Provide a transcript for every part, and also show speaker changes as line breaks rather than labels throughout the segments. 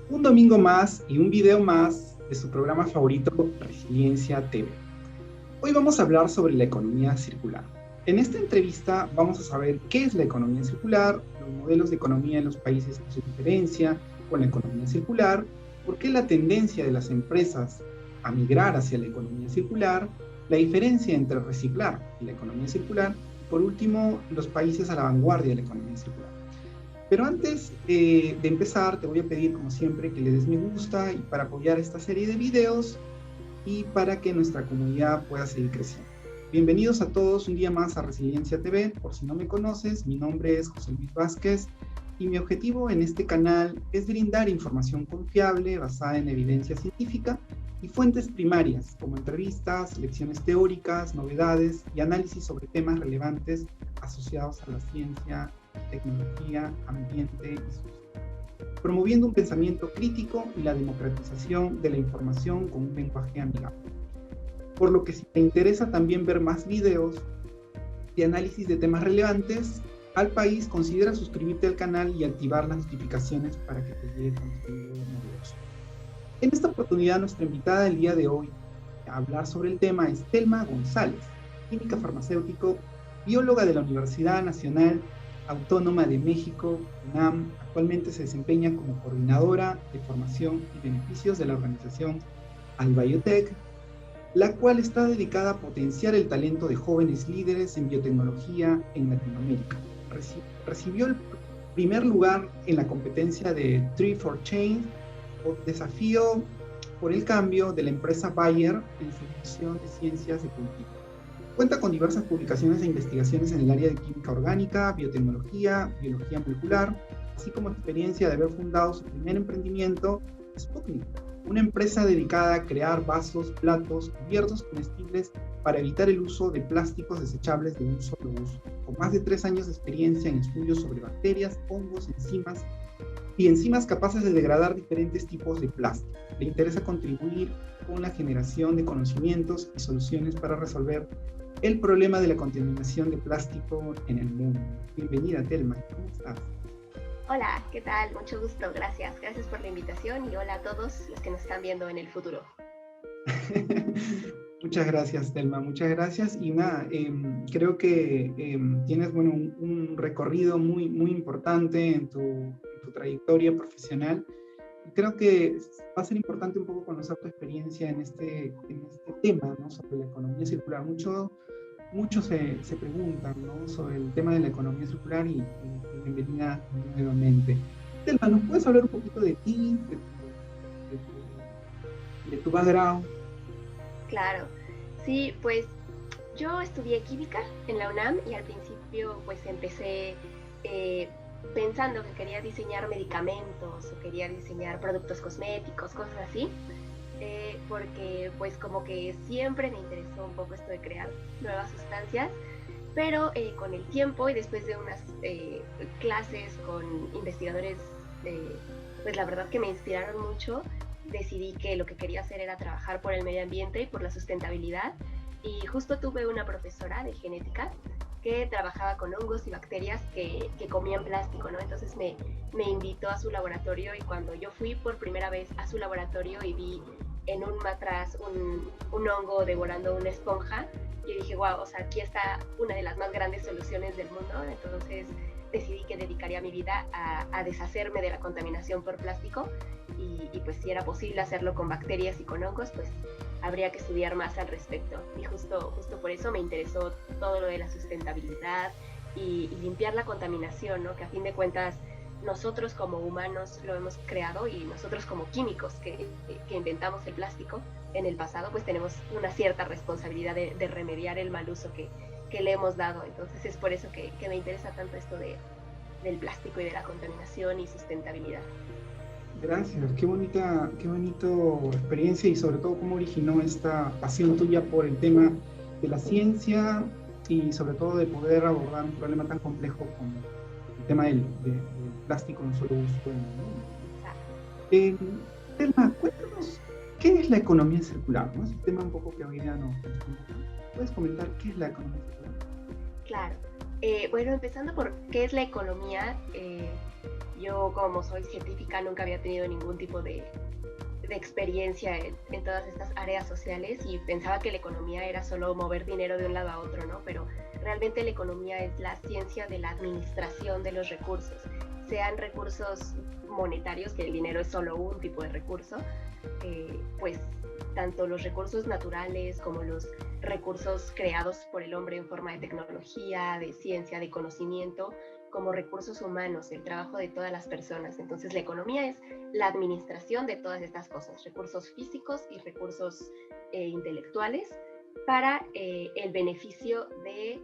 Un domingo más y un video más de su programa favorito, Resiliencia TV. Hoy vamos a hablar sobre la economía circular. En esta entrevista vamos a saber qué es la economía circular, los modelos de economía en los países que se diferencia con la economía circular, por qué la tendencia de las empresas a migrar hacia la economía circular, la diferencia entre reciclar y la economía circular, y por último, los países a la vanguardia de la economía circular. Pero antes de empezar, te voy a pedir, como siempre, que le des me gusta y para apoyar esta serie de videos y para que nuestra comunidad pueda seguir creciendo. Bienvenidos a todos un día más a Resiliencia TV. Por si no me conoces, mi nombre es José Luis Vázquez y mi objetivo en este canal es brindar información confiable basada en evidencia científica y fuentes primarias como entrevistas, lecciones teóricas, novedades y análisis sobre temas relevantes asociados a la ciencia, tecnología, ambiente y sociedad, promoviendo un pensamiento crítico y la democratización de la información con un lenguaje amigable. Por lo que si te interesa también ver más videos de análisis de temas relevantes al país, considera suscribirte al canal y activar las notificaciones para que te llegue contenido novedoso. En esta oportunidad, nuestra invitada del día de hoy a hablar sobre el tema es Telma González, química farmacéutico, bióloga de la Universidad Nacional Autónoma de México, UNAM. Actualmente se desempeña como coordinadora de formación y beneficios de la organización Albiotech, la cual está dedicada a potenciar el talento de jóvenes líderes en biotecnología en Latinoamérica. Recibió el primer lugar en la competencia de Tree for Change, o desafío por el cambio de la empresa Bayer en su división de ciencias de cultivo. Cuenta con diversas publicaciones e investigaciones en el área de química orgánica, biotecnología, biología molecular, así como experiencia de haber fundado su primer emprendimiento, Sputnik, una empresa dedicada a crear vasos, platos, cubiertos comestibles para evitar el uso de plásticos desechables de un solo uso. Con más de 3 años de experiencia en estudios sobre bacterias, hongos, enzimas capaces de degradar diferentes tipos de plástico. Le interesa contribuir con la generación de conocimientos y soluciones para resolver el problema de la contaminación de plástico en el mundo. Bienvenida, Telma. ¿Cómo estás?
Hola, ¿qué tal? Mucho gusto, gracias. Gracias por la invitación y hola a todos los que nos están viendo en el futuro.
Muchas gracias, Telma, muchas gracias. Y nada, creo que tienes un recorrido muy importante en tu trayectoria profesional. Y creo que va a ser importante un poco conocer tu experiencia en este tema, ¿no? Sobre la economía circular. Muchos se preguntan, ¿no? Sobre el tema de la economía circular y bienvenida nuevamente. Telma, ¿nos puedes hablar un poquito de ti, de tu background?
Claro, sí, pues yo estudié química en la UNAM y al principio pues empecé pensando que quería diseñar medicamentos o quería diseñar productos cosméticos, cosas así, porque pues como que siempre me interesó un poco esto de crear nuevas sustancias, pero con el tiempo y después de unas clases con investigadores, pues la verdad que me inspiraron mucho, decidí que lo que quería hacer era trabajar por el medio ambiente y por la sustentabilidad. Y justo tuve una profesora de genética que trabajaba con hongos y bacterias que comían plástico, ¿no? Entonces me invitó a su laboratorio y cuando yo fui por primera vez a su laboratorio y vi en un matraz un hongo devorando una esponja, yo dije, wow, o sea, aquí está una de las más grandes soluciones del mundo. Entonces decidí que dedicaría mi vida a deshacerme de la contaminación por plástico y pues si era posible hacerlo con bacterias y con hongos, pues habría que estudiar más al respecto. Y justo por eso me interesó todo lo de la sustentabilidad y limpiar la contaminación, ¿no? Que a fin de cuentas nosotros como humanos lo hemos creado y nosotros como químicos que inventamos el plástico en el pasado, pues tenemos una cierta responsabilidad de remediar el mal uso que le hemos dado. Entonces es por eso que me interesa tanto esto del plástico y de la contaminación y sustentabilidad.
Gracias, qué bonito experiencia y sobre todo cómo originó esta pasión tuya por el tema de la ciencia y sobre todo de poder abordar un problema tan complejo como el tema del plástico en un solo uso en el mundo. Telma, cuéntanos, ¿qué es la economía circular? ¿No? Es un tema un poco que hoy día nos convoca. ¿Puedes comentar qué es la economía circular?
Claro. Bueno, empezando por qué es la economía, Yo, como soy científica, nunca había tenido ningún tipo de experiencia en todas estas áreas sociales y pensaba que la economía era solo mover dinero de un lado a otro, ¿no? Pero realmente la economía es la ciencia de la administración de los recursos, sean recursos monetarios, que el dinero es solo un tipo de recurso, pues tanto los recursos naturales como los recursos creados por el hombre en forma de tecnología, de ciencia, de conocimiento, como recursos humanos, el trabajo de todas las personas. Entonces la economía es la administración de todas estas cosas, recursos físicos y recursos intelectuales para el beneficio de,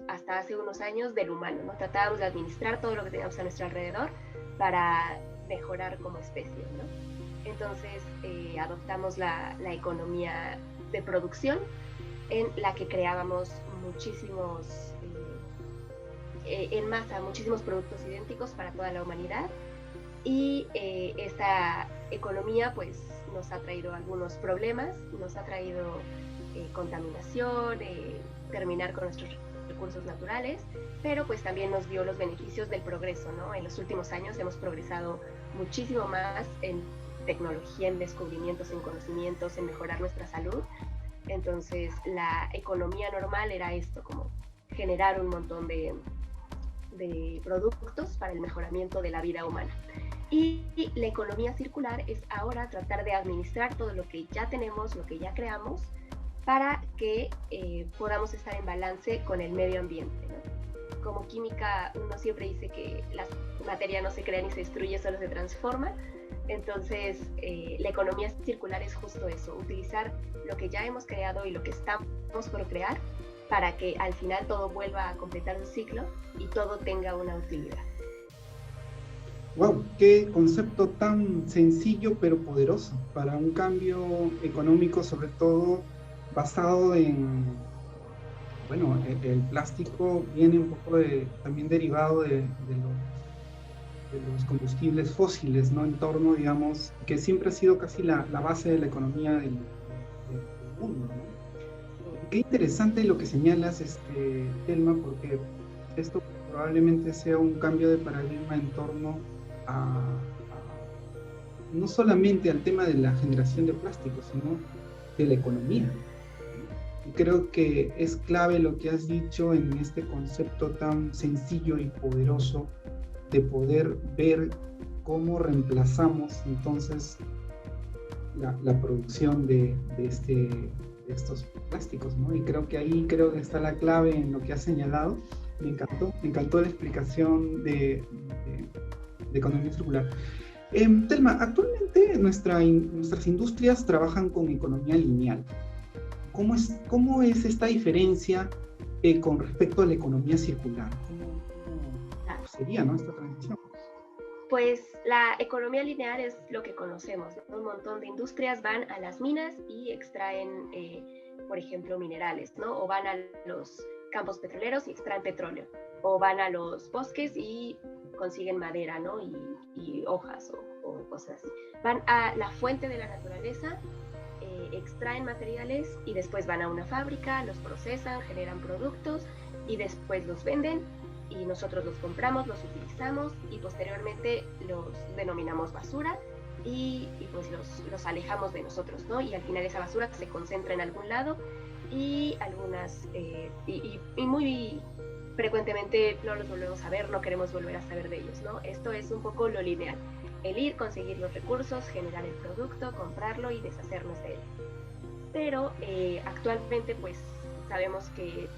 hasta hace unos años, del humano, ¿no? Tratábamos de administrar todo lo que teníamos a nuestro alrededor para mejorar como especie, ¿no? Entonces adoptamos la economía de producción en la que creábamos muchísimos en masa muchísimos productos idénticos para toda la humanidad y esta economía pues nos ha traído algunos problemas, nos ha traído contaminación, terminar con nuestros recursos naturales, pero pues también nos dio los beneficios del progreso, ¿no? En los últimos años hemos progresado muchísimo más en tecnología, en descubrimientos, en conocimientos, en mejorar nuestra salud. Entonces la economía normal era esto, como generar un montón de productos para el mejoramiento de la vida humana. Y la economía circular es ahora tratar de administrar todo lo que ya tenemos, lo que ya creamos, para que podamos estar en balance con el medio ambiente, ¿no? Como química, uno siempre dice que la materia no se crea ni se destruye, solo se transforma. Entonces, la economía circular es justo eso, utilizar lo que ya hemos creado y lo que estamos por crear para que al final todo vuelva a completar un ciclo y todo tenga una utilidad.
Wow, qué concepto tan sencillo pero poderoso para un cambio económico, sobre todo basado en, bueno, el plástico viene un poco también derivado de los combustibles fósiles, ¿no? En torno, digamos, que siempre ha sido casi la base de la economía del mundo, ¿no? Qué interesante lo que señalas, Telma, porque esto probablemente sea un cambio de paradigma en torno no solamente al tema de la generación de plástico, sino de la economía. Y creo que es clave lo que has dicho en este concepto tan sencillo y poderoso de poder ver cómo reemplazamos entonces la producción de estos plásticos, ¿no? Y creo que ahí está la clave en lo que has señalado. Me encantó la explicación de economía circular. Telma, actualmente nuestras industrias trabajan con economía lineal. ¿Cómo es esta diferencia con respecto a la economía circular? ¿Cómo sería, ¿no?, esta transición?
Pues la economía lineal es lo que conocemos, ¿no? Un montón de industrias van a las minas y extraen, por ejemplo, minerales, ¿no? O van a los campos petroleros y extraen petróleo, o van a los bosques y consiguen madera, ¿no? Y hojas o cosas así. Van a la fuente de la naturaleza, extraen materiales y después van a una fábrica, los procesan, generan productos y después los venden y nosotros los compramos, los utilizamos y posteriormente los denominamos basura y pues los alejamos de nosotros, ¿no? Y al final esa basura se concentra en algún lado y algunas, y muy frecuentemente no los volvemos a ver, no queremos volver a saber de ellos, ¿no? Esto es un poco lo lineal, el ir, conseguir los recursos, generar el producto, comprarlo y deshacernos de él. Pero actualmente pues sabemos que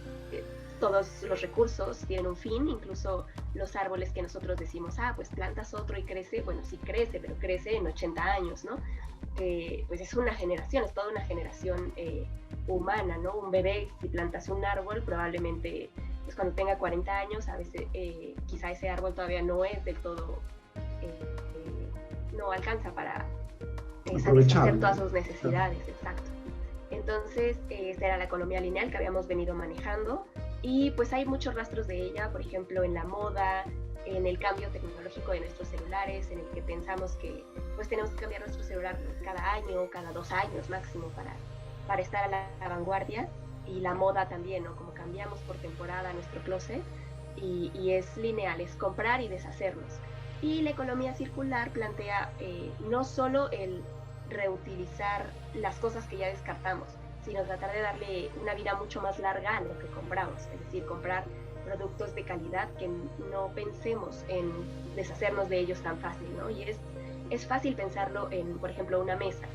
todos los recursos tienen un fin, incluso los árboles que nosotros decimos, pues plantas otro y crece, bueno, sí crece, pero crece en 80 años, ¿no? Pues es una generación, es toda una generación humana, ¿no? Un bebé, si plantas un árbol, probablemente pues cuando tenga 40 años, a veces quizá ese árbol todavía no es del todo, no alcanza para satisfacer todas sus necesidades, exacto. Entonces, esta era la economía lineal que habíamos venido manejando y pues hay muchos rastros de ella, por ejemplo, en la moda, en el cambio tecnológico de nuestros celulares, en el que pensamos que pues tenemos que cambiar nuestro celular cada año, cada 2 años máximo para estar a la vanguardia, y la moda también, ¿no? Como cambiamos por temporada nuestro closet, y es lineal, es comprar y deshacernos. Y la economía circular plantea no solo el reutilizar las cosas que ya descartamos, sino tratar de darle una vida mucho más larga a lo que compramos, es decir, comprar productos de calidad que no pensemos en deshacernos de ellos tan fácil, ¿no? Y es fácil pensarlo en, por ejemplo, una mesa.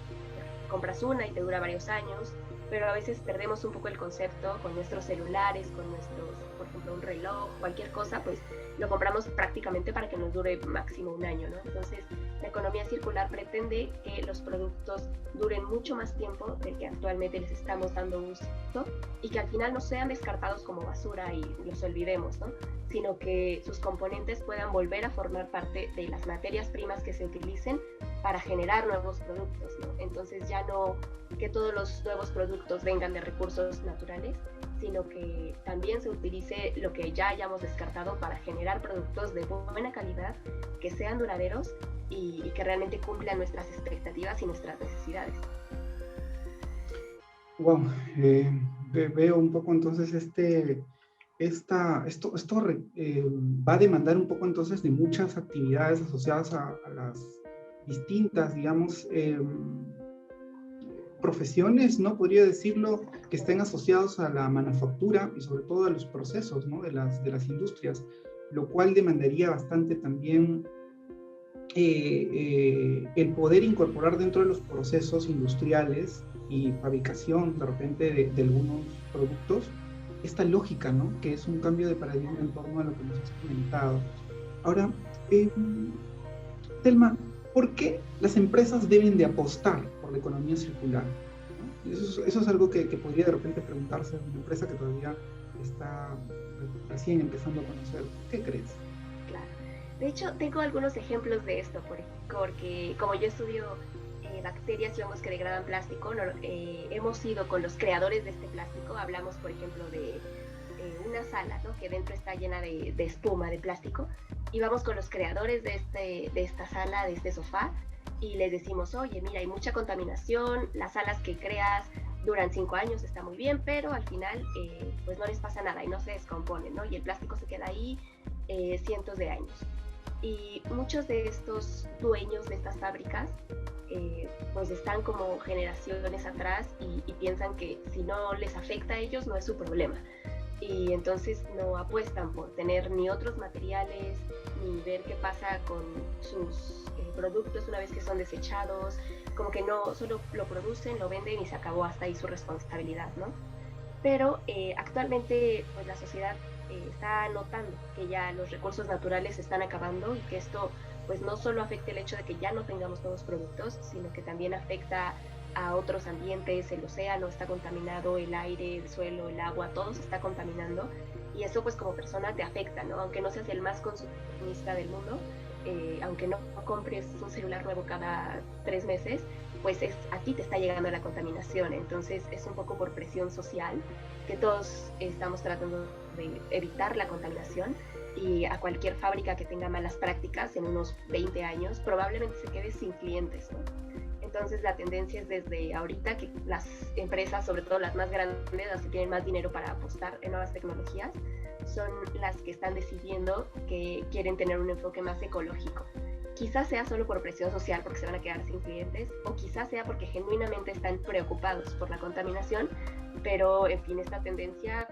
Compras una y te dura varios años, pero a veces perdemos un poco el concepto con nuestros celulares, con nuestros, por ejemplo, un reloj, cualquier cosa, pues lo compramos prácticamente para que nos dure máximo un año, ¿no? Entonces, la economía circular pretende que los productos duren mucho más tiempo del que actualmente les estamos dando uso y que al final no sean descartados como basura y los olvidemos, ¿no? Sino que sus componentes puedan volver a formar parte de las materias primas que se utilicen para generar nuevos productos, ¿no? Entonces ya no que todos los nuevos productos vengan de recursos naturales, sino que también se utilice lo que ya hayamos descartado para generar productos de buena calidad, que sean duraderos y que realmente cumplan nuestras expectativas y nuestras necesidades.
Wow, veo un poco entonces esto va a demandar un poco entonces de muchas actividades asociadas a las distintas, digamos, profesiones, ¿no? Podría decirlo, que estén asociados a la manufactura y sobre todo a los procesos, ¿no? de las industrias, lo cual demandaría bastante también el poder incorporar dentro de los procesos industriales y fabricación de repente de algunos productos esta lógica, ¿no? Que es un cambio de paradigma en torno a lo que nos has comentado. Ahora, Telma, ¿por qué las empresas deben de apostar por la economía circular? ¿No? Eso es algo que podría de repente preguntarse una empresa que todavía está recién empezando a conocer. ¿Qué crees?
Claro. De hecho, tengo algunos ejemplos de esto, porque como yo estudio bacterias y hongos que degradan plástico, hemos ido con los creadores de este plástico, hablamos por ejemplo de una sala, ¿no? Que dentro está llena de espuma, de plástico, y vamos con los creadores de esta sala, de este sofá, y les decimos, oye, mira, hay mucha contaminación, las salas que creas duran 5 años, está muy bien, pero al final pues no les pasa nada y no se descomponen, ¿no? Y el plástico se queda ahí cientos de años. Y muchos de estos dueños de estas fábricas pues están como generaciones atrás y piensan que si no les afecta a ellos no es su problema. Y entonces no apuestan por tener ni otros materiales, ni ver qué pasa con sus productos una vez que son desechados, como que no solo lo producen, lo venden y se acabó hasta ahí su responsabilidad, ¿no? Pero actualmente pues la sociedad está notando que ya los recursos naturales se están acabando y que esto pues no solo afecta el hecho de que ya no tengamos nuevos productos, sino que también afecta a otros ambientes, el océano está contaminado, el aire, el suelo, el agua, todo se está contaminando y eso pues como persona te afecta, ¿no? Aunque no seas el más consumista del mundo, aunque no compres un celular nuevo cada 3 meses, pues a ti te está llegando la contaminación, entonces es un poco por presión social que todos estamos tratando de evitar la contaminación y a cualquier fábrica que tenga malas prácticas en unos 20 años probablemente se quede sin clientes, ¿no? Entonces la tendencia es desde ahorita que las empresas, sobre todo las más grandes, las que tienen más dinero para apostar en nuevas tecnologías, son las que están decidiendo que quieren tener un enfoque más ecológico. Quizás sea solo por presión social porque se van a quedar sin clientes o quizás sea porque genuinamente están preocupados por la contaminación, pero en fin, esta tendencia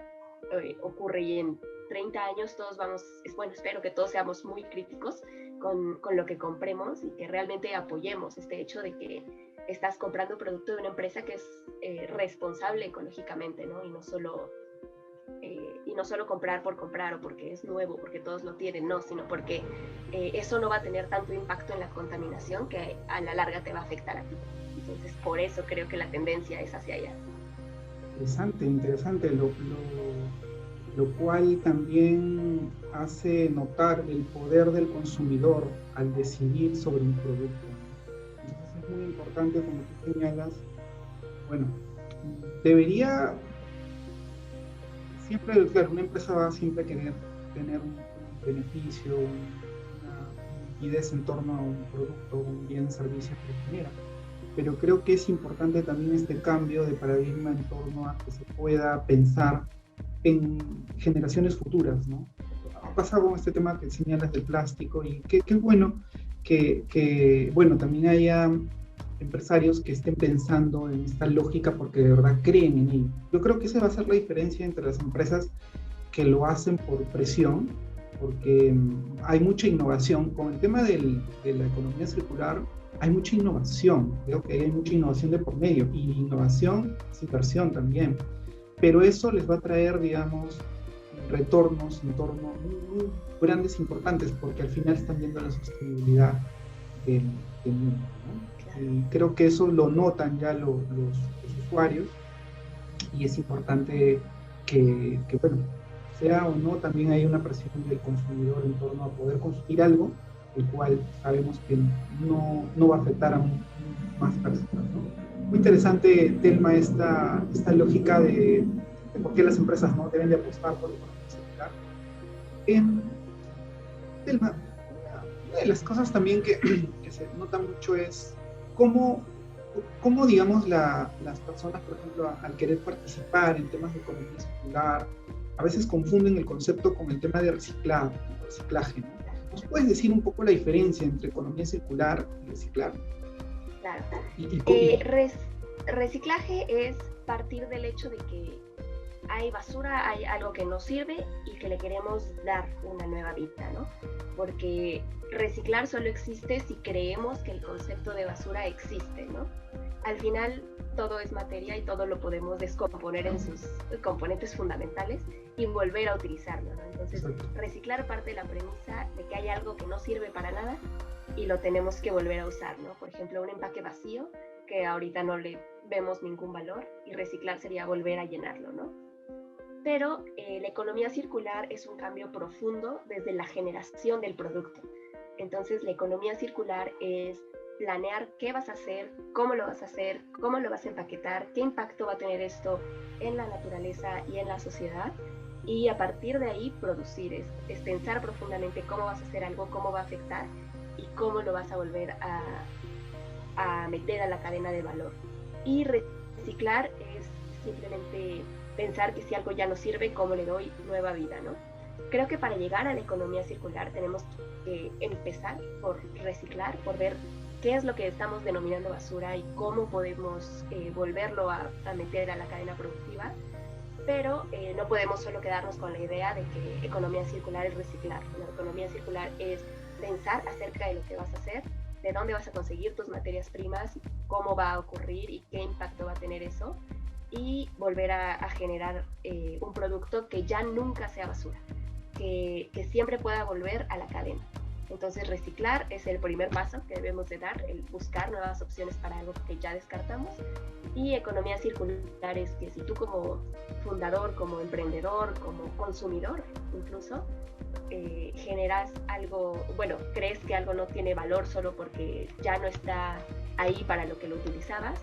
ocurre y en 30 años todos vamos, bueno, espero que todos seamos muy críticos con lo que compremos y que realmente apoyemos este hecho de que estás comprando producto de una empresa que es responsable ecológicamente, ¿no? Y no solo comprar por comprar o porque es nuevo, porque todos lo tienen, no, sino porque eso no va a tener tanto impacto en la contaminación que a la larga te va a afectar a ti. Entonces, por eso creo que la tendencia es hacia allá.
Interesante, lo cual también hace notar el poder del consumidor al decidir sobre un producto. Entonces es muy importante, como tú señalas, bueno, debería siempre, claro, una empresa va siempre a querer tener un beneficio, una liquidez en torno a un producto, un bien, servicio que genera. Pero creo que es importante también este cambio de paradigma en torno a que se pueda pensar en generaciones futuras, ¿no? pasa con este tema que señalas del plástico y qué bueno bueno, también haya empresarios que estén pensando en esta lógica porque de verdad creen en ello. Yo creo que esa va a ser la diferencia entre las empresas que lo hacen por presión, porque hay mucha innovación. Con el tema de la economía circular, hay mucha innovación. Creo que hay mucha innovación de por medio, y innovación es inversión también. Pero eso les va a traer, digamos, retornos en torno muy grandes, importantes, porque al final están viendo la sostenibilidad del mundo, ¿no?
Claro.
Y creo que eso lo notan ya los usuarios, y es importante que, bueno, sea o no, también hay una presión del consumidor en torno a poder consumir algo, el cual sabemos que no va a afectar a más personas, ¿no? Muy interesante, Telma, esta lógica de por qué las empresas no deben de apostar por la economía circular. Telma, una de las cosas también que se nota mucho es cómo digamos, las personas, por ejemplo, al querer participar en temas de economía circular, a veces confunden el concepto con el tema de reciclaje, ¿no? ¿Nos puedes decir un poco la diferencia entre economía circular y reciclar?
Claro.
Y
Reciclaje es partir del hecho de que hay basura, hay algo que no sirve y que le queremos dar una nueva vida, ¿no? Porque reciclar solo existe si creemos que el concepto de basura existe, ¿no? Al final todo es materia y todo lo podemos descomponer en sus componentes fundamentales y volver a utilizarlo, ¿no? Entonces, reciclar parte de la premisa de que hay algo que no sirve para nada y lo tenemos que volver a usar, ¿no? Por ejemplo, un empaque vacío que ahorita no le vemos ningún valor, y reciclar sería volver a llenarlo, ¿no? Pero la economía circular es un cambio profundo desde la generación del producto. Entonces, la economía circular es planear qué vas a hacer, cómo lo vas a hacer, cómo lo vas a empaquetar, qué impacto va a tener esto en la naturaleza y en la sociedad, y a partir de ahí producir, es pensar profundamente cómo vas a hacer algo, cómo va a afectar y cómo lo vas a volver a meter a la cadena de valor. Y reciclar es simplemente pensar que si algo ya no sirve, ¿cómo le doy nueva vida, no? Creo que para llegar a la economía circular tenemos que empezar por reciclar, por ver qué es lo que estamos denominando basura y cómo podemos volverlo a meter a la cadena productiva, pero no podemos solo quedarnos con la idea de que economía circular es reciclar. La economía circular es pensar acerca de lo que vas a hacer, de dónde vas a conseguir tus materias primas, cómo va a ocurrir y qué impacto va a tener eso, y volver a generar un producto que ya nunca sea basura, que siempre pueda volver a la cadena. Entonces, reciclar es el primer paso que debemos de dar, el buscar nuevas opciones para algo que ya descartamos. Y economía circular es que si tú como fundador, como emprendedor, como consumidor incluso, generas algo, bueno, crees que algo no tiene valor solo porque ya no está ahí para lo que lo utilizabas,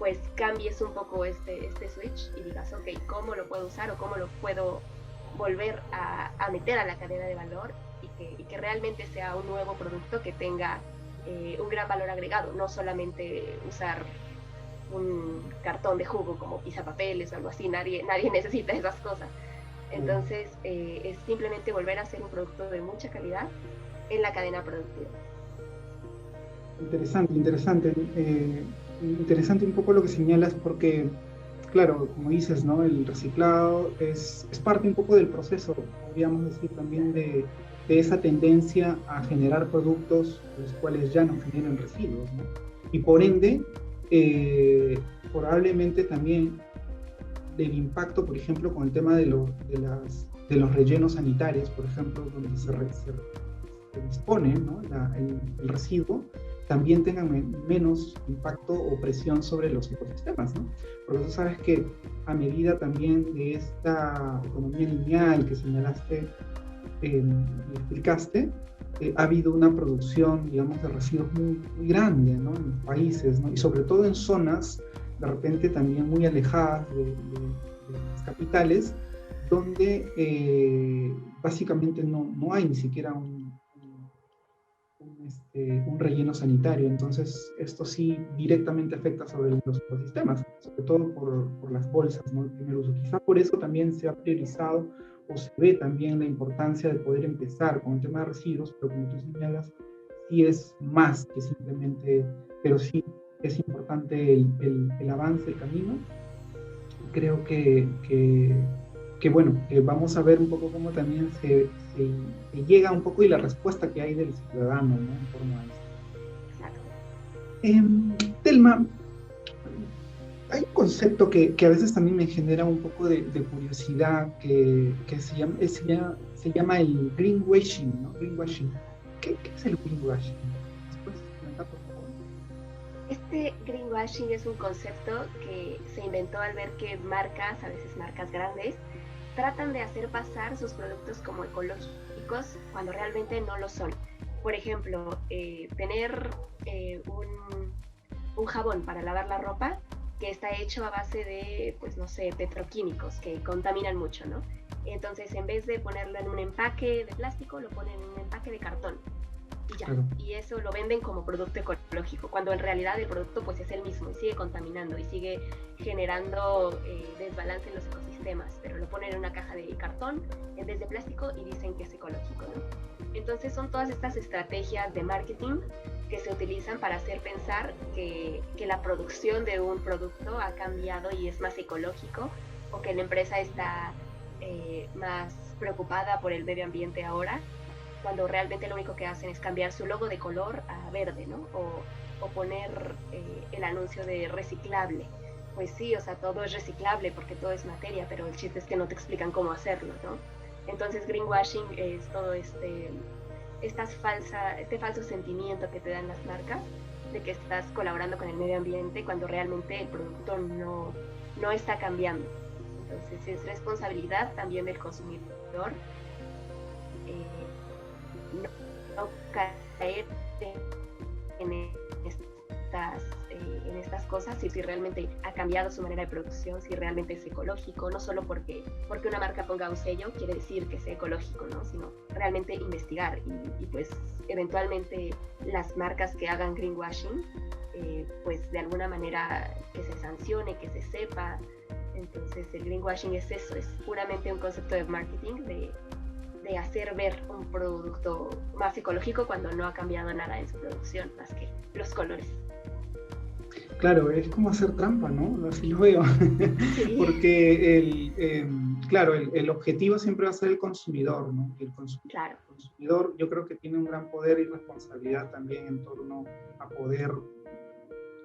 pues cambies un poco este switch y digas, ok, ¿cómo lo puedo usar o cómo lo puedo volver a meter a la cadena de valor y que realmente sea un nuevo producto que tenga un gran valor agregado, no solamente usar un cartón de jugo como pisapapeles o algo así, nadie necesita esas cosas. Entonces, es simplemente volver a hacer un producto de mucha calidad en la cadena productiva.
Interesante. Interesante un poco lo que señalas, porque, claro, como dices, ¿no? El reciclado es parte un poco del proceso, podríamos decir también, de esa tendencia a generar productos los cuales ya no generan residuos, ¿no? Y por ende, probablemente también del impacto, por ejemplo, con el tema de los rellenos sanitarios, por ejemplo, donde se dispone, ¿no? el residuo, también tengan menos impacto o presión sobre los ecosistemas, ¿no? Porque tú sabes que a medida también de esta economía lineal que señalaste y explicaste, ha habido una producción, digamos, de residuos muy grande, ¿no? En los países, ¿no? Y sobre todo en zonas de repente también muy alejadas de las capitales, donde básicamente no hay ni siquiera un relleno sanitario. Entonces, esto sí directamente afecta sobre los ecosistemas, sobre todo por las bolsas, ¿no? El primer uso. Quizá por eso también se ha priorizado o se ve también la importancia de poder empezar con el tema de residuos, pero como tú señalas, sí es más que simplemente, pero sí es importante el avance, el camino. Creo que bueno, vamos a ver un poco cómo también se llega un poco y la respuesta que hay del ciudadano, ¿no? En torno a esto. Telma, hay un concepto que a veces también me genera un poco de curiosidad que se llama el greenwashing, ¿no? Greenwashing. ¿Qué es el greenwashing? ¿Puedes comentar, por favor?
Este greenwashing es un concepto que se inventó al ver que marcas, a veces marcas grandes, tratan de hacer pasar sus productos como ecológicos cuando realmente no lo son. Por ejemplo, tener un jabón para lavar la ropa que está hecho a base de, pues no sé, petroquímicos que contaminan mucho, ¿no? Entonces, en vez de ponerlo en un empaque de plástico, lo ponen en un empaque de cartón. Y ya, claro. Y eso lo venden como producto ecológico, cuando en realidad el producto pues es el mismo y sigue contaminando y sigue generando desbalance en los ecosistemas, pero lo ponen en una caja de cartón en vez de plástico y dicen que es ecológico, ¿no? Entonces son todas estas estrategias de marketing que se utilizan para hacer pensar que la producción de un producto ha cambiado y es más ecológico, o que la empresa está más preocupada por el medio ambiente ahora, cuando realmente lo único que hacen es cambiar su logo de color a verde, ¿no? O poner el anuncio de reciclable. Pues sí, o sea, todo es reciclable porque todo es materia, pero el chiste es que no te explican cómo hacerlo, ¿no? Entonces greenwashing es todo este falso sentimiento que te dan las marcas de que estás colaborando con el medio ambiente cuando realmente el producto no está cambiando. Entonces es responsabilidad también del consumidor no caer en estas cosas, si realmente ha cambiado su manera de producción, si realmente es ecológico, no solo porque una marca ponga un sello quiere decir que sea ecológico, ¿no? Sino realmente investigar y pues eventualmente las marcas que hagan greenwashing, pues de alguna manera que se sancione, que se sepa. Entonces el greenwashing es eso, es puramente un concepto de marketing de hacer ver un producto más ecológico cuando no ha cambiado nada en su producción, más que los colores.
Claro, es como hacer trampa, ¿no? Así lo veo. Sí. Porque claro, el objetivo siempre va a ser el consumidor, ¿no? Y
claro.
El consumidor yo creo que tiene un gran poder y responsabilidad también en torno a poder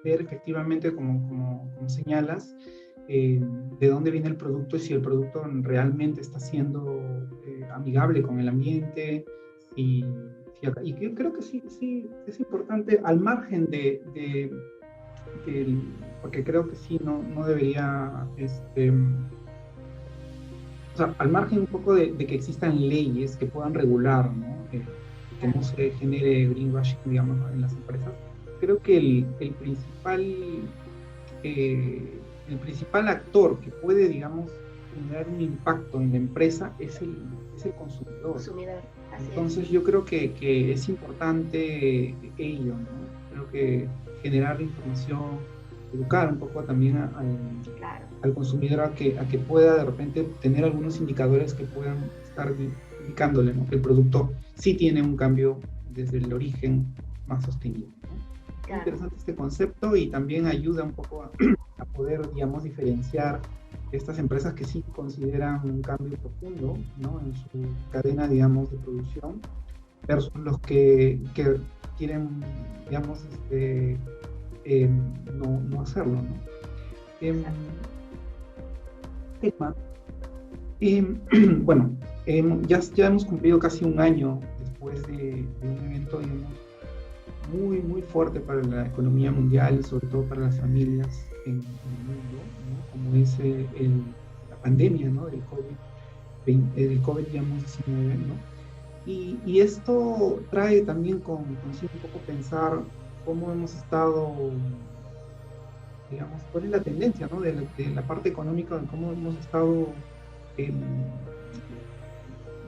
ver efectivamente, como señalas, de dónde viene el producto y si el producto realmente está siendo amigable con el ambiente. Y yo creo que sí es importante, al margen porque creo que sí no debería, o sea, al margen un poco de que existan leyes que puedan regular, ¿no? Que no se genere greenwashing, digamos, en las empresas. Creo que el principal actor que puede, digamos, generar un impacto en la empresa es el consumidor. Entonces yo creo que es importante ello, ¿no? Creo que generar información, educar un poco también al consumidor a que pueda de repente tener algunos indicadores que puedan estar indicándole, ¿no? Que el producto sí tiene un cambio desde el origen más sostenible, ¿no? Claro. Es interesante este concepto y también ayuda un poco a poder, digamos, diferenciar estas empresas que sí consideran un cambio profundo, ¿no? En su cadena, digamos, de producción, versus los que quieren, digamos, no hacerlo, ¿no? Bueno, ya hemos cumplido casi un año después de un evento, digamos, muy, muy fuerte para la economía mundial y sobre todo para las familias en el mundo, ¿no? Como es la pandemia, ¿no? del COVID, digamos, 19, ¿no? Y esto trae también consigo un poco pensar cómo hemos estado, digamos, cuál es la tendencia, ¿no? de la parte económica, cómo hemos estado,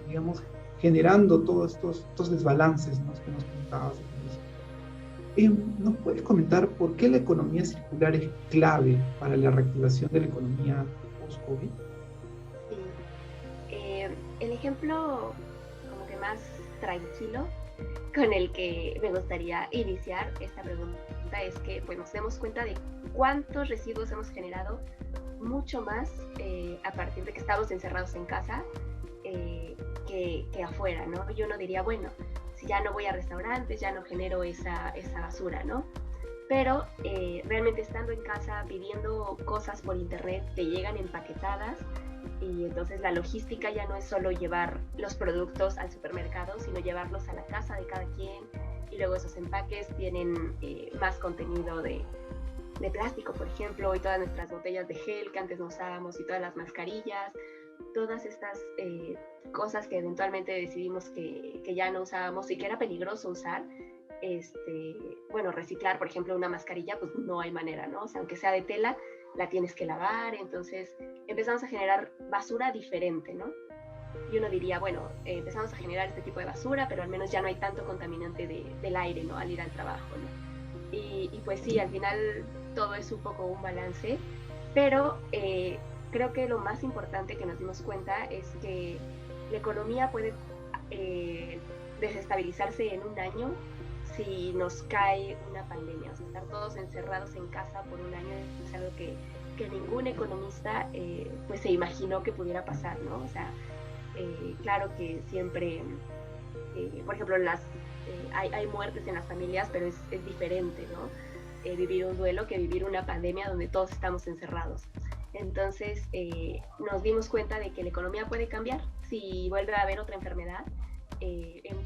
digamos, generando todos estos desbalances, ¿no? Que nos comentabas. ¿Nos puedes comentar por qué la economía circular es clave para la reactivación de la economía post-COVID?
Sí. el ejemplo como que más tranquilo con el que me gustaría iniciar esta pregunta es que pues, nos demos cuenta de cuántos residuos hemos generado, mucho más a partir de que estamos encerrados en casa que afuera, ¿no? Yo no diría, bueno, si ya no voy a restaurantes, ya no genero esa basura, ¿no? Pero realmente estando en casa, pidiendo cosas por internet, te llegan empaquetadas y entonces la logística ya no es solo llevar los productos al supermercado, sino llevarlos a la casa de cada quien, y luego esos empaques tienen más contenido de plástico, por ejemplo, y todas nuestras botellas de gel que antes no usábamos y todas las mascarillas, todas estas cosas que eventualmente decidimos que ya no usábamos y que era peligroso usar. Bueno, reciclar, por ejemplo, una mascarilla, pues no hay manera, ¿no? O sea, aunque sea de tela, la tienes que lavar, entonces empezamos a generar basura diferente, ¿no? Y uno diría, bueno, empezamos a generar este tipo de basura, pero al menos ya no hay tanto contaminante del aire, ¿no? Al ir al trabajo, ¿no? Y pues sí, al final todo es un poco un balance, pero creo que lo más importante que nos dimos cuenta es que la economía puede desestabilizarse en un año si nos cae una pandemia. O sea, estar todos encerrados en casa por un año es algo que ningún economista pues se imaginó que pudiera pasar, ¿no? O sea, claro que siempre, por ejemplo, hay muertes en las familias, pero es diferente, ¿no? Vivir un duelo que vivir una pandemia donde todos estamos encerrados. Entonces nos dimos cuenta de que la economía puede cambiar si vuelve a haber otra enfermedad. En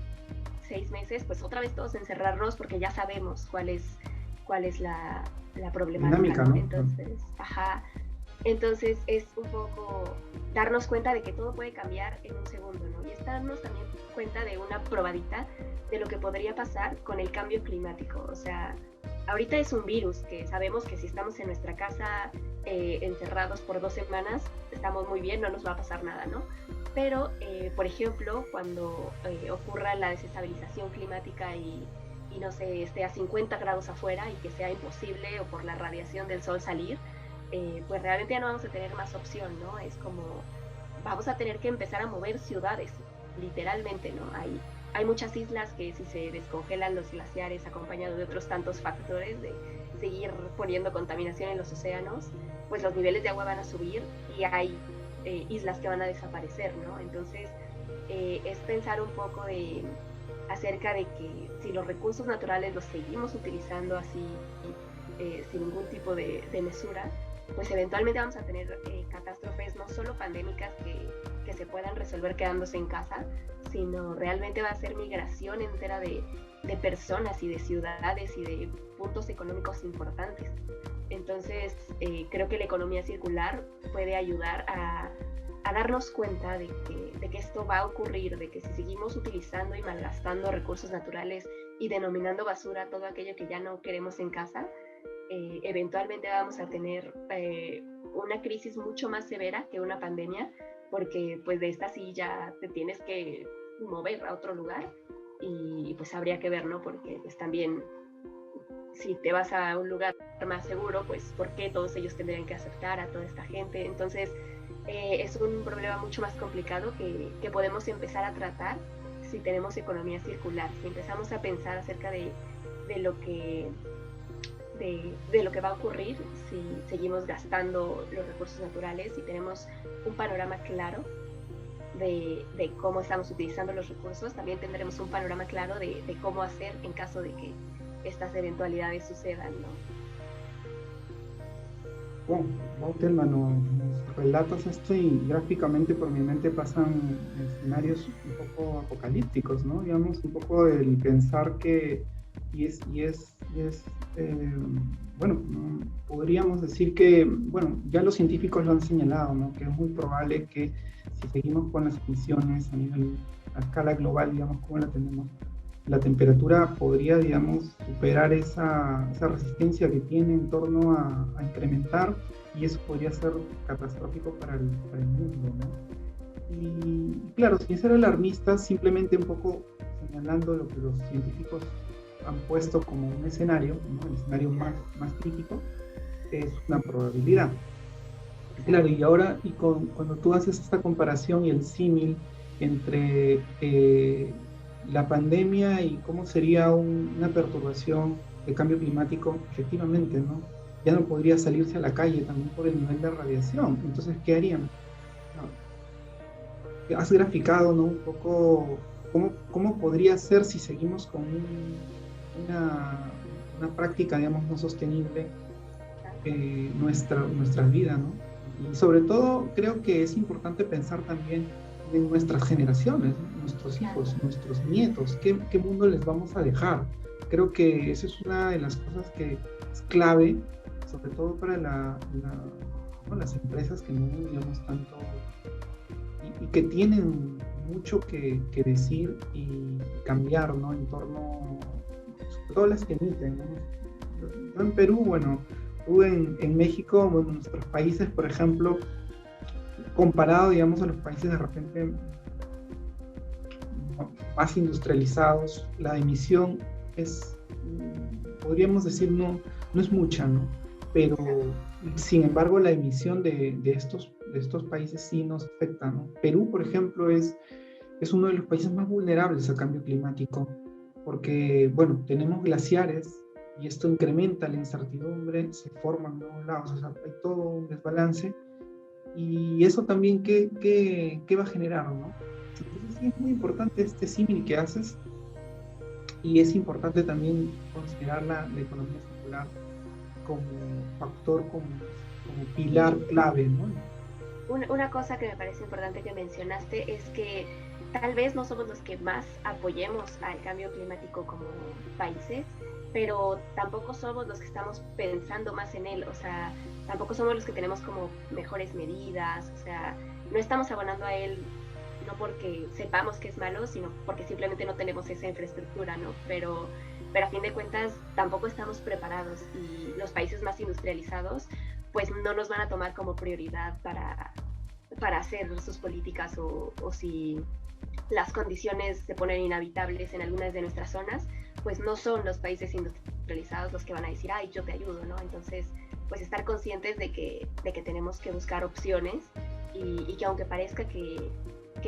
6 meses, pues otra vez todos encerrarnos porque ya sabemos cuál es la problemática,
dinámica, ¿no?
Entonces es un poco darnos cuenta de que todo puede cambiar en un segundo, ¿no? Y darnos también cuenta de una probadita de lo que podría pasar con el cambio climático. O sea, ahorita es un virus que sabemos que si estamos en nuestra casa encerrados por 2 semanas, estamos muy bien, no nos va a pasar nada, ¿no? Pero, por ejemplo, cuando ocurra la desestabilización climática y no sé, esté a 50 grados afuera y que sea imposible o por la radiación del sol salir, pues realmente ya no vamos a tener más opción, ¿no? Es como, vamos a tener que empezar a mover ciudades, literalmente, ¿no? Hay muchas islas que si se descongelan los glaciares acompañados de otros tantos factores de seguir poniendo contaminación en los océanos, pues los niveles de agua van a subir y hay islas que van a desaparecer, ¿no? Entonces es pensar un poco acerca de que si los recursos naturales los seguimos utilizando así sin ningún tipo de mesura, pues eventualmente vamos a tener catástrofes no solo pandémicas que se puedan resolver quedándose en casa, sino realmente va a ser migración entera de personas y de ciudades y de puntos económicos importantes. Entonces, creo que la economía circular puede ayudar a darnos cuenta de que esto va a ocurrir, de que si seguimos utilizando y malgastando recursos naturales y denominando basura todo aquello que ya no queremos en casa, eventualmente vamos a tener una crisis mucho más severa que una pandemia, porque pues de esta sí ya te tienes que mover a otro lugar y pues habría que ver, ¿no? Porque pues también si te vas a un lugar más seguro, pues ¿por qué todos ellos tendrían que aceptar a toda esta gente? Entonces es un problema mucho más complicado que podemos empezar a tratar si tenemos economía circular, si empezamos a pensar acerca de lo que va a ocurrir si seguimos gastando los recursos naturales, si tenemos un panorama claro de cómo estamos utilizando los recursos, también tendremos un panorama claro de cómo hacer en caso de que estas eventualidades sucedan, ¿no?
Wow, Telma, nos relatas esto y gráficamente por mi mente pasan escenarios un poco apocalípticos, ¿no? Digamos, un poco el pensar que, bueno, podríamos decir que, bueno, ya los científicos lo han señalado, ¿no? Que es muy probable que si seguimos con las emisiones a escala global, digamos, como la tenemos, la temperatura podría, digamos, superar esa resistencia que tiene en torno a incrementar, y eso podría ser catastrófico para el mundo, ¿no? Y claro, sin ser alarmistas, simplemente un poco señalando lo que los científicos han puesto como un escenario, ¿no? El escenario más crítico es una probabilidad. Claro, y ahora, cuando tú haces esta comparación y el símil entre la pandemia y cómo sería una perturbación de cambio climático, efectivamente, ¿no? Ya no podría salirse a la calle también por el nivel de radiación. Entonces, ¿qué harían? No. Has graficado, ¿no? Un poco cómo podría ser si seguimos con una práctica, digamos, no sostenible nuestra vida, ¿no? Y sobre todo creo que es importante pensar también en nuestras generaciones, ¿no? Nuestros hijos, nuestros nietos, ¿qué mundo les vamos a dejar? Creo que esa es una de las cosas que es clave, sobre todo para ¿no? las empresas que no digamos tanto y que tienen mucho que decir y cambiar, ¿no? En torno, sobre todo las que emiten, ¿no? Yo en Perú, bueno, tú en México, bueno, nuestros países, por ejemplo, comparado, digamos, a los países de repente más industrializados, la emisión es, podríamos decir, no es mucha, ¿no? Pero, sin embargo, la emisión de estos países sí nos afecta, ¿no? Perú, por ejemplo, es uno de los países más vulnerables al cambio climático, porque, bueno, tenemos glaciares, y esto incrementa la incertidumbre, se forman nuevos lagos, o sea, hay todo un desbalance, y eso también, ¿qué va a generar, no? Entonces sí es muy importante este símil que haces, y es importante también considerar la economía circular como factor, como pilar clave, ¿no?
Una cosa que me parece importante que mencionaste es que tal vez no somos los que más apoyemos al cambio climático como países, pero tampoco somos los que estamos pensando más en él, o sea, tampoco somos los que tenemos como mejores medidas, o sea, no estamos abonando a él no porque sepamos que es malo, sino porque simplemente no tenemos esa infraestructura, ¿no? Pero a fin de cuentas tampoco estamos preparados y los países más industrializados pues no nos van a tomar como prioridad para hacer sus políticas o si las condiciones se ponen inhabitables en algunas de nuestras zonas, pues no son los países industrializados los que van a decir, ay, yo te ayudo, ¿no? Entonces, pues estar conscientes de que tenemos que buscar opciones y que aunque parezca que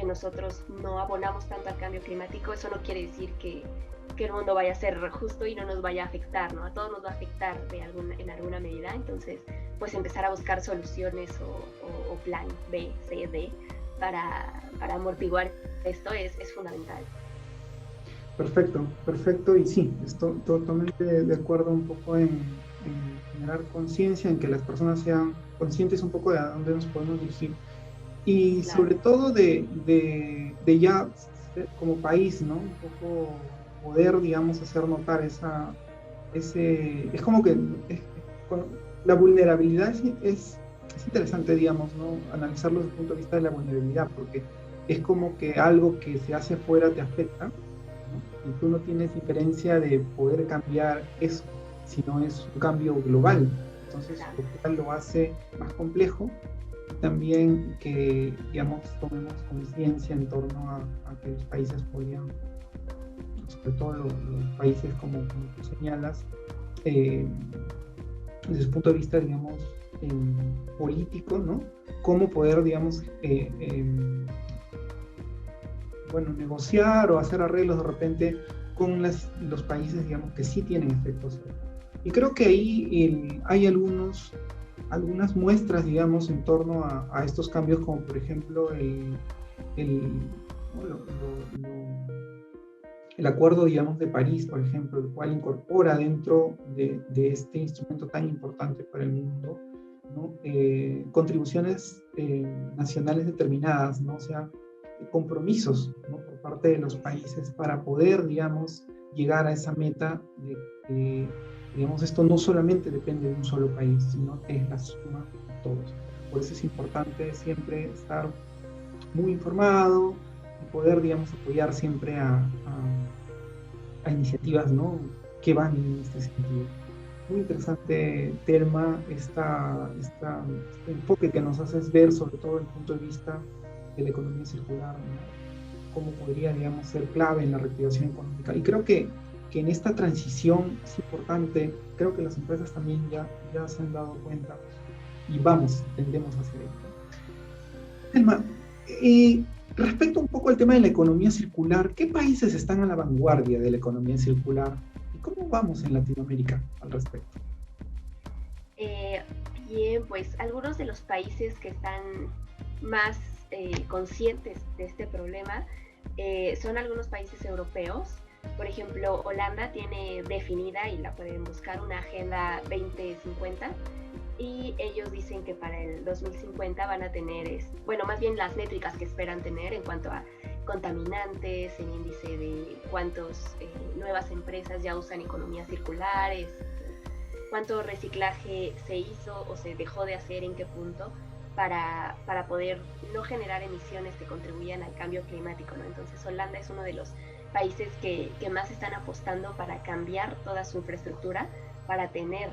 nosotros no abonamos tanto al cambio climático, eso no quiere decir que el mundo vaya a ser justo y no nos vaya a afectar, ¿no? A todos nos va a afectar en alguna medida, entonces pues empezar a buscar soluciones o plan B, C, D para amortiguar esto es fundamental.
Perfecto, y sí, estoy totalmente de acuerdo un poco en generar conciencia, en que las personas sean conscientes un poco de a dónde nos podemos dirigir, y claro, sobre todo de ya como país, ¿no? Un poco poder, digamos, hacer notar es como que la vulnerabilidad es interesante, digamos, ¿no? Analizarlo desde el punto de vista de la vulnerabilidad, porque es como que algo que se hace fuera te afecta, ¿no? Y tú no tienes diferencia de poder cambiar eso, sino es un cambio global. Entonces, lo cual lo hace más complejo, y también que, digamos, tomemos conciencia en torno a que los países podrían, sobre todo los países como tú señalas, desde el punto de vista, digamos, político, ¿no? Cómo poder, digamos, bueno, negociar o hacer arreglos de repente con los países, digamos, que sí tienen efectos. Y creo que ahí hay algunas muestras, digamos, en torno a estos cambios, como por ejemplo el Acuerdo, digamos, de París, por ejemplo, el cual incorpora dentro de este instrumento tan importante para el mundo, ¿no? Contribuciones nacionales determinadas, ¿no? O sea, compromisos, ¿no? Por parte de los países para poder, digamos, llegar a esa meta de que, digamos, esto no solamente depende de un solo país, sino que es la suma de todos. Por eso es importante siempre estar muy informado y poder, digamos, apoyar siempre a iniciativas, ¿no? Que van en este sentido. Muy interesante, Telma, este enfoque que nos haces ver, sobre todo desde el punto de vista de la economía circular, ¿no? Cómo podría, digamos, ser clave en la reactivación económica. Y creo que en esta transición es importante, creo que las empresas también ya se han dado cuenta y tendemos a hacer esto. Telma, Respecto un poco al tema de la economía circular, ¿qué países están a la vanguardia de la economía circular? ¿Y cómo vamos en Latinoamérica al respecto?
Eh, Bien, pues algunos de los países que están más conscientes de este problema son algunos países europeos. Por ejemplo, Holanda tiene definida, y la pueden buscar, una Agenda 2050, y ellos dicen que para el 2050 van a tener, bueno, más bien las métricas que esperan tener en cuanto a contaminantes, el índice de cuántas nuevas empresas ya usan economías circulares, cuánto reciclaje se hizo o se dejó de hacer, en qué punto, para poder no generar emisiones que contribuyan al cambio climático, ¿no? Entonces Holanda es uno de los países que más están apostando para cambiar toda su infraestructura para tener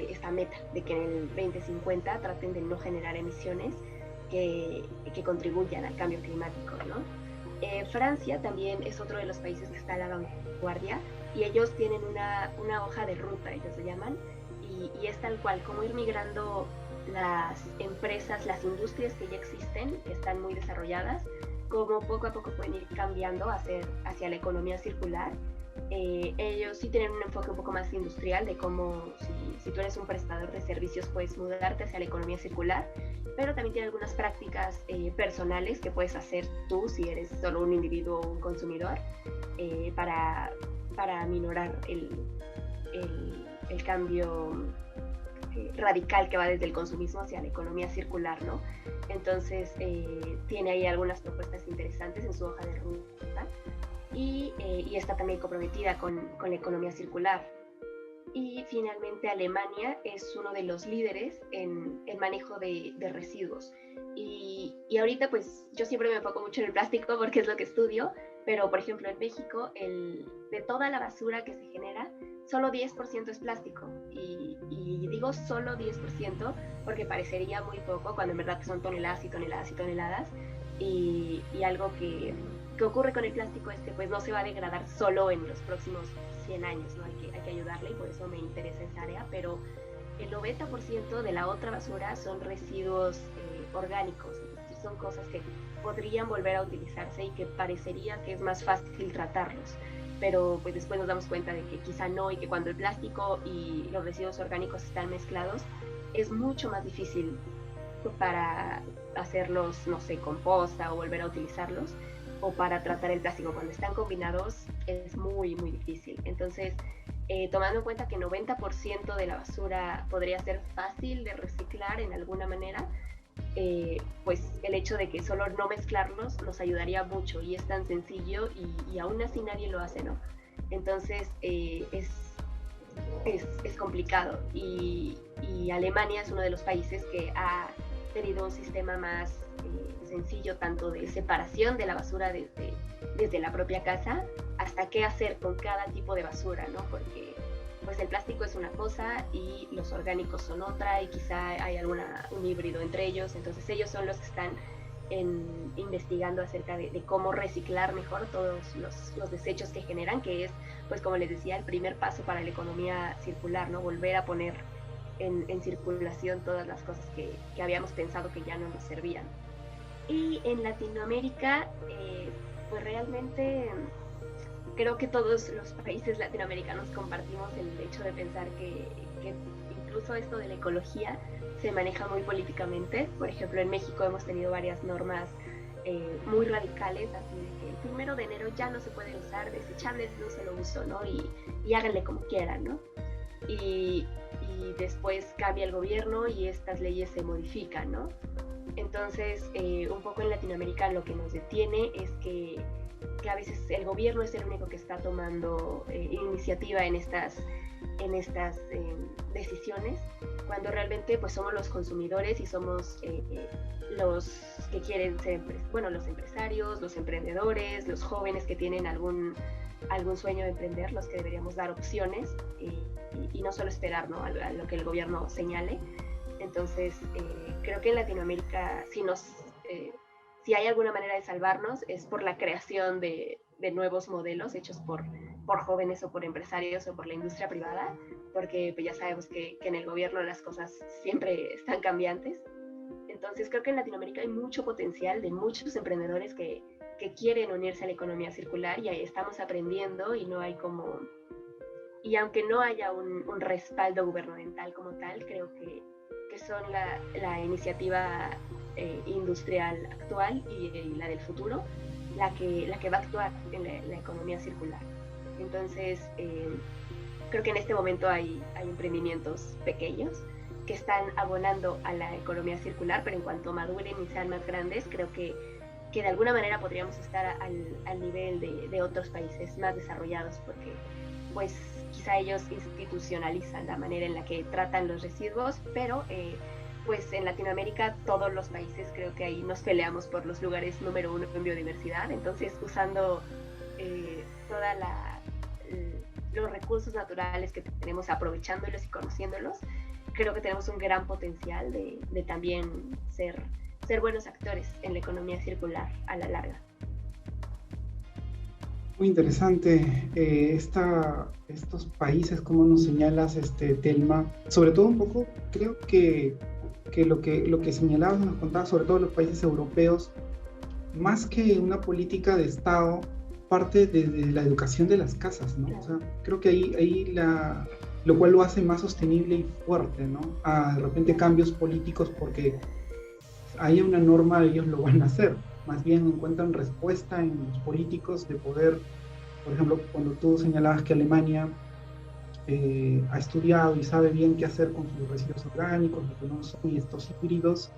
esta meta de que en el 2050 traten de no generar emisiones que contribuyan al cambio climático, ¿no? Francia también es otro de los países que está a la vanguardia, y ellos tienen una hoja de ruta, ellos se llaman, y es tal cual, como ir migrando las empresas, las industrias que ya existen, que están muy desarrolladas, como poco a poco pueden ir cambiando hacia la economía circular. Ellos sí tienen un enfoque un poco más industrial de cómo, si tú eres un prestador de servicios, puedes mudarte hacia la economía circular, pero también tiene algunas prácticas personales que puedes hacer tú si eres solo un individuo o un consumidor, para minorar el cambio radical que va desde el consumismo hacia la economía circular, ¿no? Entonces, tiene ahí algunas propuestas interesantes en su hoja de ruta, y está también comprometida con la economía circular. Y finalmente Alemania es uno de los líderes en el manejo de residuos. Y ahorita pues yo siempre me enfoco mucho en el plástico porque es lo que estudio, pero por ejemplo en México de toda la basura que se genera, solo 10% es plástico. Y digo solo 10% porque parecería muy poco cuando en verdad son toneladas y toneladas y toneladas. Y algo que ocurre con el plástico es que pues no se va a degradar solo en los próximos 100 años, ¿no? Hay que ayudarle, y por eso me interesa esa área, pero el 90% de la otra basura son residuos orgánicos, es decir, son cosas que podrían volver a utilizarse y que parecería que es más fácil tratarlos, pero pues después nos damos cuenta de que quizá no, y que cuando el plástico y los residuos orgánicos están mezclados es mucho más difícil para hacerlos, no sé, composta o volver a utilizarlos, o para tratar el plástico. Cuando están combinados es muy, muy difícil. Entonces, tomando en cuenta que 90% de la basura podría ser fácil de reciclar en alguna manera, pues el hecho de que solo no mezclarlos nos ayudaría mucho, y es tan sencillo, y aún así nadie lo hace, ¿no? Entonces, es complicado, y Alemania es uno de los países que ha tenido un sistema más sencillo, tanto de separación de la basura desde la propia casa hasta qué hacer con cada tipo de basura, ¿no? Porque pues el plástico es una cosa y los orgánicos son otra, y quizá hay un híbrido entre ellos. Entonces ellos son los que están investigando acerca de cómo reciclar mejor todos los desechos que generan, que es, pues como les decía, el primer paso para la economía circular, ¿no? Volver a poner en circulación todas las cosas que habíamos pensado que ya no nos servían. Y en Latinoamérica, pues realmente creo que todos los países latinoamericanos compartimos el hecho de pensar que incluso esto de la ecología se maneja muy políticamente. Por ejemplo, en México hemos tenido varias normas muy radicales, así de que el 1 de enero ya no se puede usar desechables de un solo uso, ¿no? Y háganle como quieran, ¿no? Y después cambia el gobierno y estas leyes se modifican, ¿no? Entonces, un poco en Latinoamérica lo que nos detiene es que a veces el gobierno es el único que está tomando iniciativa en estas decisiones, cuando realmente pues somos los consumidores y somos los que quieren ser, bueno, los empresarios, los emprendedores, los jóvenes que tienen algún sueño de emprender, los que deberíamos dar opciones, y no solo esperar, ¿no?, a lo que el gobierno señale. Entonces, creo que en Latinoamérica, si hay alguna manera de salvarnos, es por la creación de nuevos modelos hechos por jóvenes o por empresarios o por la industria privada, porque pues ya sabemos que en el gobierno las cosas siempre están cambiantes. Entonces creo que en Latinoamérica hay mucho potencial de muchos emprendedores que quieren unirse a la economía circular y ahí estamos aprendiendo y no hay como... Y aunque no haya un respaldo gubernamental como tal, creo que son la iniciativa industrial actual y la del futuro la que va a actuar en la economía circular. Entonces, creo que en este momento hay emprendimientos pequeños que están abonando a la economía circular, pero en cuanto maduren y sean más grandes, creo que de alguna manera podríamos estar al nivel de otros países más desarrollados, porque pues quizá ellos institucionalizan la manera en la que tratan los residuos, pero pues en Latinoamérica todos los países creo que ahí nos peleamos por los lugares número 1 en biodiversidad, entonces usando toda los recursos naturales que tenemos, aprovechándolos y conociéndolos, creo que tenemos un gran potencial de también ser buenos actores en la economía circular a la larga.
Muy interesante estos países, como nos señalas, Telma, sobre todo un poco, creo que lo que señalabas, nos contabas, sobre todo los países europeos, más que una política de Estado, parte de la educación de las casas, ¿no? O sea, creo que ahí lo cual lo hace más sostenible y fuerte, ¿no? De repente cambios políticos porque hay una norma, ellos lo van a hacer. Más bien encuentran respuesta en los políticos de poder, por ejemplo, cuando tú señalabas que Alemania ha estudiado y sabe bien qué hacer con sus residuos orgánicos, lo que no son, y estos híbridos,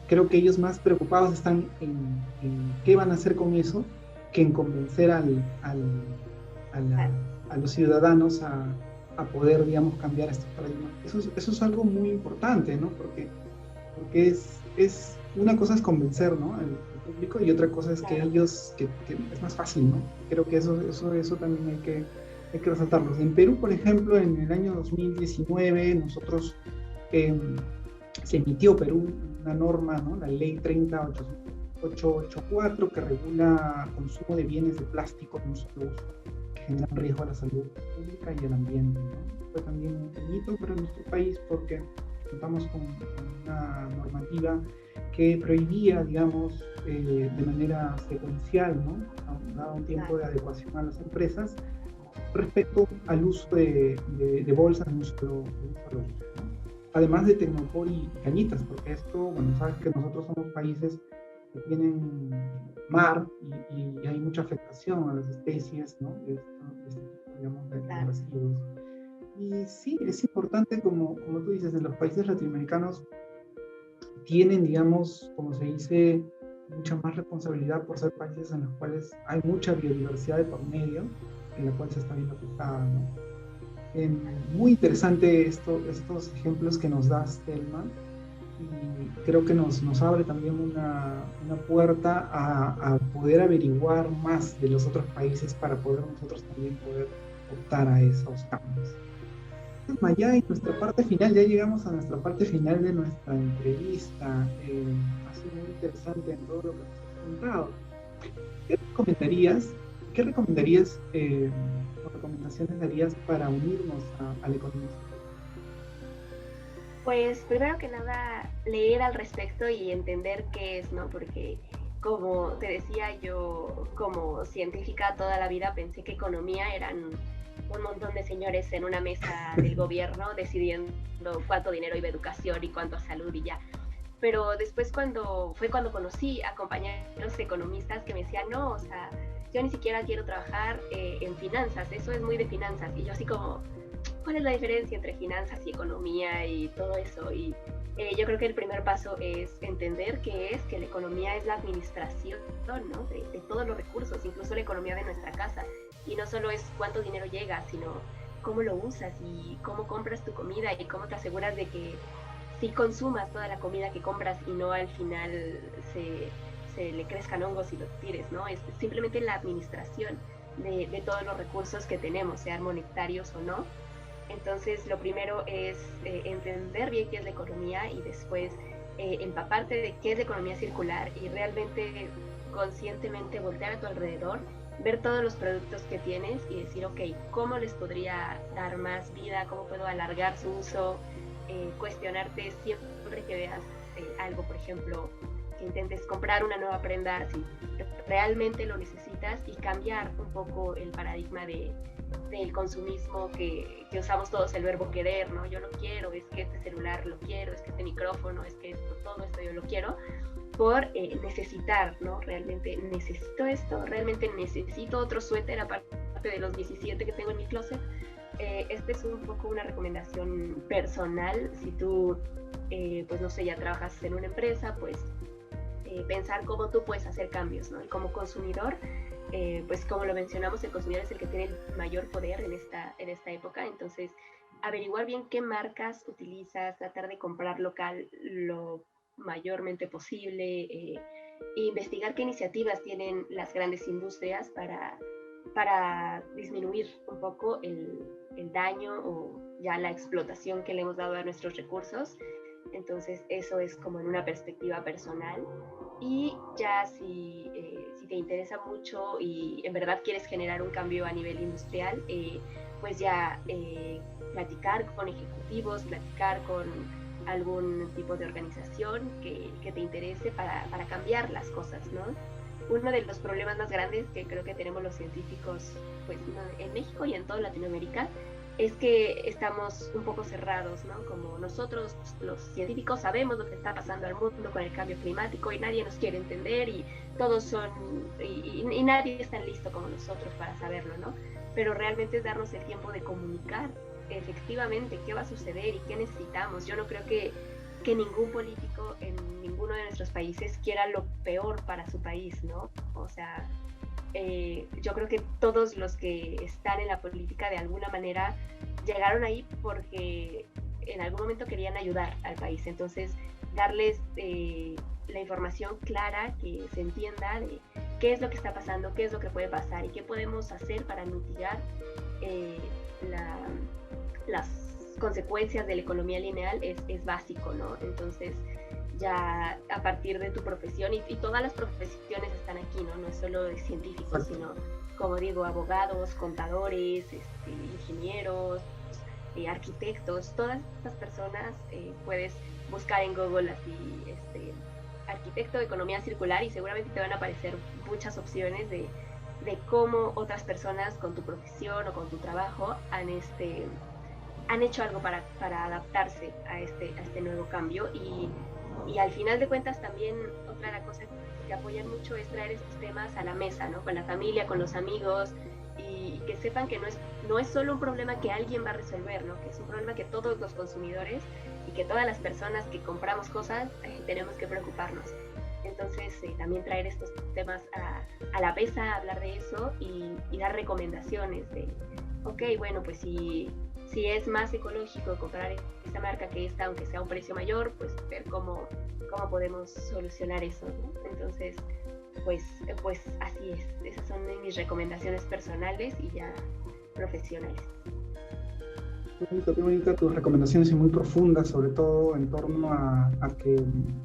creo que ellos más preocupados están en qué van a hacer con eso que en convencer a los ciudadanos a poder, digamos, cambiar estos paradigmas. Eso es algo muy importante, ¿no? Porque es una cosa es convencer, ¿no?, al público, y otra cosa es que ellos, que es más fácil, ¿no? Creo que eso también hay que resaltarlo. En Perú, por ejemplo, en el año 2019, nosotros se emitió Perú una norma, ¿no?, la ley 30884, que regula consumo de bienes de plástico de un solo uso que generan riesgo a la salud pública y al ambiente, ¿no? Fue también un hito para nuestro país porque contamos con una normativa que prohibía, digamos, de manera secuencial, ¿no?, daba un tiempo de adecuación a las empresas respecto al uso de bolsas de un solo uso, ¿no? Además de Tecnopor y Cañitas, porque esto, bueno, sabes que nosotros somos países que tienen mar y hay mucha afectación a las especies, ¿no?, de este tipo, digamos, de residuos. Y sí, es importante, como tú dices, en los países latinoamericanos tienen, digamos, como se dice, mucha más responsabilidad por ser países en los cuales hay mucha biodiversidad de por medio, en la cual se está viendo afectada, ¿no? Muy interesante estos ejemplos que nos das, Telma, y creo que nos abre también una puerta a poder averiguar más de los otros países para poder nosotros también poder optar a esos cambios. Ya en nuestra parte final, ya llegamos a nuestra parte final de nuestra entrevista. Ha sido muy interesante en todo lo que nos has contado. ¿Qué recomendarías o recomendaciones darías para unirnos a la economía?
Pues primero que nada, leer al respecto y entender qué es, ¿no? Porque como te decía, yo como científica toda la vida pensé que economía eran un montón de señores en una mesa del gobierno decidiendo cuánto dinero iba a educación y cuánto a salud y ya. Pero después cuando conocí a compañeros economistas que me decían, no, o sea, yo ni siquiera quiero trabajar en finanzas, eso es muy de finanzas. Y yo así como, ¿cuál es la diferencia entre finanzas y economía y todo eso? Y yo creo que el primer paso es entender que la economía es la administración, ¿no?, de todos los recursos, incluso la economía de nuestra casa. Y no solo es cuánto dinero llega, sino cómo lo usas y cómo compras tu comida y cómo te aseguras de que sí consumas toda la comida que compras y no al final se le crezcan hongos y los tires, ¿no? Es simplemente la administración de todos los recursos que tenemos, sean monetarios o no. Entonces, lo primero es entender bien qué es la economía y después empaparte de qué es la economía circular y realmente conscientemente voltear a tu alrededor, ver todos los productos que tienes y decir, ok, ¿cómo les podría dar más vida? ¿Cómo puedo alargar su uso? Cuestionarte siempre que veas algo, por ejemplo, que intentes comprar una nueva prenda si realmente lo necesitas y cambiar un poco el paradigma del consumismo que usamos todos, el verbo querer, ¿no? Yo lo quiero, es que este celular lo quiero, es que este micrófono, es que todo esto yo lo quiero, por necesitar, ¿no? Realmente necesito esto, realmente necesito otro suéter aparte de los 17 que tengo en mi closet. Este es un poco una recomendación personal. Si tú, pues no sé, ya trabajas en una empresa, pues pensar cómo tú puedes hacer cambios, ¿no? Y como consumidor, pues como lo mencionamos, el consumidor es el que tiene el mayor poder en esta época. Entonces, averiguar bien qué marcas utilizas, tratar de comprar local lo mayormente posible, e investigar qué iniciativas tienen las grandes industrias para disminuir un poco el daño o ya la explotación que le hemos dado a nuestros recursos. Entonces eso es como en una perspectiva personal. Y ya si te interesa mucho y en verdad quieres generar un cambio a nivel industrial, pues ya platicar con ejecutivos, platicar con algún tipo de organización que te interese para cambiar las cosas, ¿no? Uno de los problemas más grandes que creo que tenemos los científicos, pues, en México y en toda Latinoamérica, es que estamos un poco cerrados, ¿no? Como nosotros, los científicos, sabemos lo que está pasando al mundo con el cambio climático y nadie nos quiere entender y todos son, y nadie es tan listo como nosotros para saberlo, ¿no? Pero realmente es darnos el tiempo de comunicar efectivamente qué va a suceder y qué necesitamos. Yo no creo que ningún político en ninguno de nuestros países quiera lo peor para su país, ¿no? O sea, yo creo que todos los que están en la política de alguna manera llegaron ahí porque en algún momento querían ayudar al país. Entonces, darles la información clara, que se entienda de qué es lo que está pasando, qué es lo que puede pasar y qué podemos hacer para mitigar las consecuencias de la economía lineal es básico, ¿no? Entonces, ya a partir de tu profesión, y todas las profesiones están aquí, ¿no? No es solo de científicos, sino, como digo, abogados, contadores, ingenieros, arquitectos, todas estas personas puedes buscar en Google así, arquitecto de economía circular y seguramente te van a aparecer muchas opciones de cómo otras personas con tu profesión o con tu trabajo han hecho algo para adaptarse a este nuevo cambio y al final de cuentas también otra de las cosas que apoyan mucho es traer estos temas a la mesa, ¿no? Con la familia, con los amigos y que sepan que no es solo un problema que alguien va a resolver, ¿no? Que es un problema que todos los consumidores y que todas las personas que compramos cosas tenemos que preocuparnos. Entonces también traer estos temas a la mesa, hablar de eso y dar recomendaciones de, ok, bueno, pues si es más ecológico comprar esta marca que esta, aunque sea un precio mayor, pues ver cómo podemos solucionar eso, ¿no? Entonces, pues así es. Esas son mis recomendaciones personales y ya profesionales.
Qué bonita tus recomendaciones y muy profundas, sobre todo en torno a que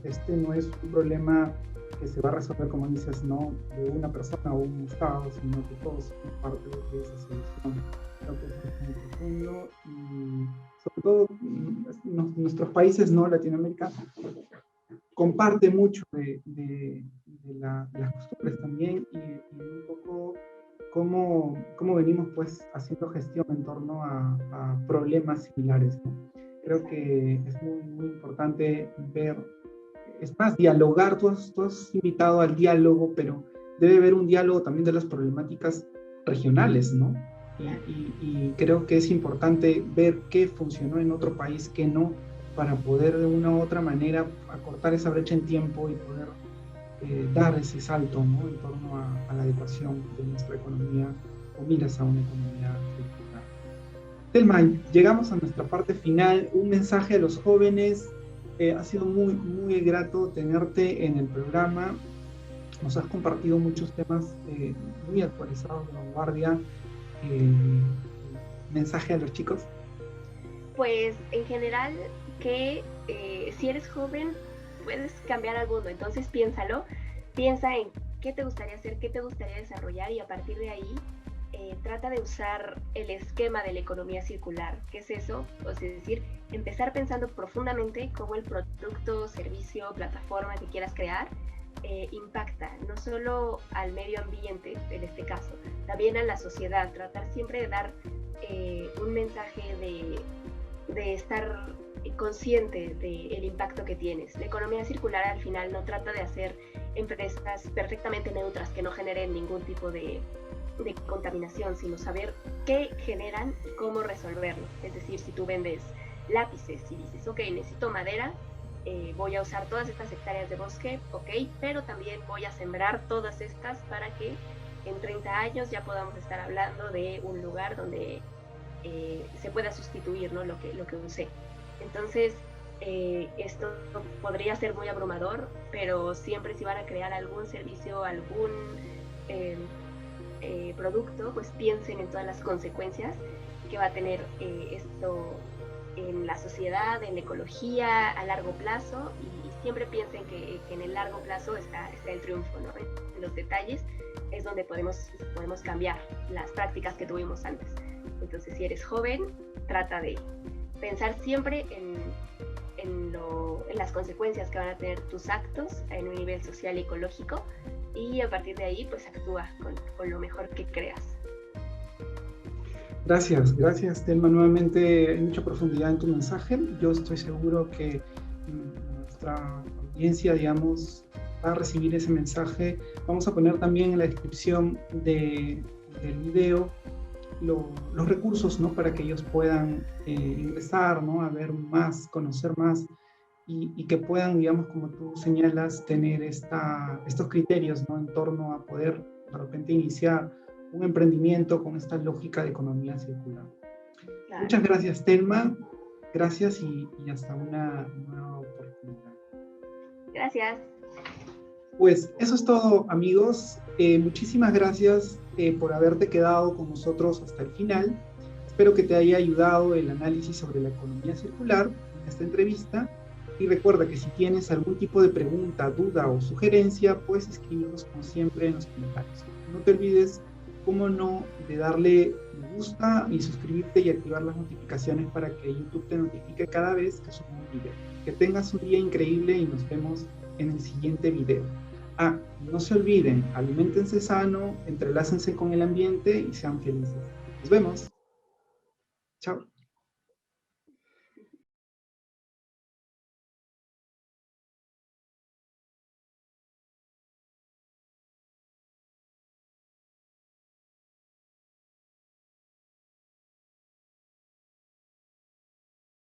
este no es un problema que se va a resolver, como dices, no de una persona o un estado, sino que todos somos parte de esa solución. Creo que es muy profundo y sobre todo nuestros países, ¿no? Latinoamérica comparte mucho de las costumbres también y un poco cómo venimos pues haciendo gestión en torno a problemas similares, ¿no? Creo que es muy, muy importante ver, es más, dialogar. Tú has invitado al diálogo, pero debe haber un diálogo también de las problemáticas regionales, ¿no? Y creo que es importante ver qué funcionó en otro país, qué no, para poder de una u otra manera acortar esa brecha en tiempo y poder dar ese salto, ¿no? En torno a la adecuación de nuestra economía o miras a una economía circular. Thelma, llegamos a nuestra parte final. Un mensaje a los jóvenes. Ha sido muy, muy grato tenerte en el programa. Nos has compartido muchos temas muy actualizados de vanguardia. ¿Mensaje a los chicos?
Pues en general que si eres joven puedes cambiar al mundo, entonces piensa en qué te gustaría hacer, qué te gustaría desarrollar y a partir de ahí trata de usar el esquema de la economía circular. ¿Qué es eso? Es decir, empezar pensando profundamente cómo el producto, servicio, plataforma que quieras crear impacta no solo al medio ambiente, en este caso, también a la sociedad. Tratar siempre de dar un mensaje de estar consciente del impacto que tienes. La economía circular al final no trata de hacer empresas perfectamente neutras que no generen ningún tipo de contaminación, sino saber qué generan y cómo resolverlo. Es decir, si tú vendes lápices y dices, ok, necesito madera, voy a usar todas estas hectáreas de bosque, ok, pero también voy a sembrar todas estas para que en 30 años ya podamos estar hablando de un lugar donde se pueda sustituir, ¿no?, lo que usé. Entonces, esto podría ser muy abrumador, pero siempre si van a crear algún servicio, algún producto, pues piensen en todas las consecuencias que va a tener esto en la sociedad, en la ecología a largo plazo, y siempre piensen que en el largo plazo está el triunfo, ¿no? En los detalles es donde podemos cambiar las prácticas que tuvimos antes. Entonces, si eres joven, trata de pensar siempre en las consecuencias que van a tener tus actos en un nivel social y ecológico, y a partir de ahí pues actúa con lo mejor que creas.
Gracias Telma, nuevamente hay mucha profundidad en tu mensaje. Yo estoy seguro que nuestra audiencia, digamos, va a recibir ese mensaje. Vamos a poner también en la descripción del video los recursos, ¿no?, para que ellos puedan ingresar, ¿no?, a ver más, conocer más, y que puedan, digamos, como tú señalas, tener estos criterios, ¿no?, en torno a poder de repente iniciar un emprendimiento con esta lógica de economía circular. Claro. Muchas gracias, Telma. Gracias y hasta una nueva oportunidad.
Gracias.
Pues eso es todo, amigos. Muchísimas gracias por haberte quedado con nosotros hasta el final. Espero que te haya ayudado el análisis sobre la economía circular en esta entrevista. Y recuerda que si tienes algún tipo de pregunta, duda o sugerencia, puedes escribirnos como siempre en los comentarios. No te olvides, como no, de darle me gusta y suscribirte y activar las notificaciones para que YouTube te notifique cada vez que suba un video. Que tengas un día increíble y nos vemos en el siguiente video. No se olviden, aliméntense sano, entrelácense con el ambiente y sean felices. Nos vemos. Chao.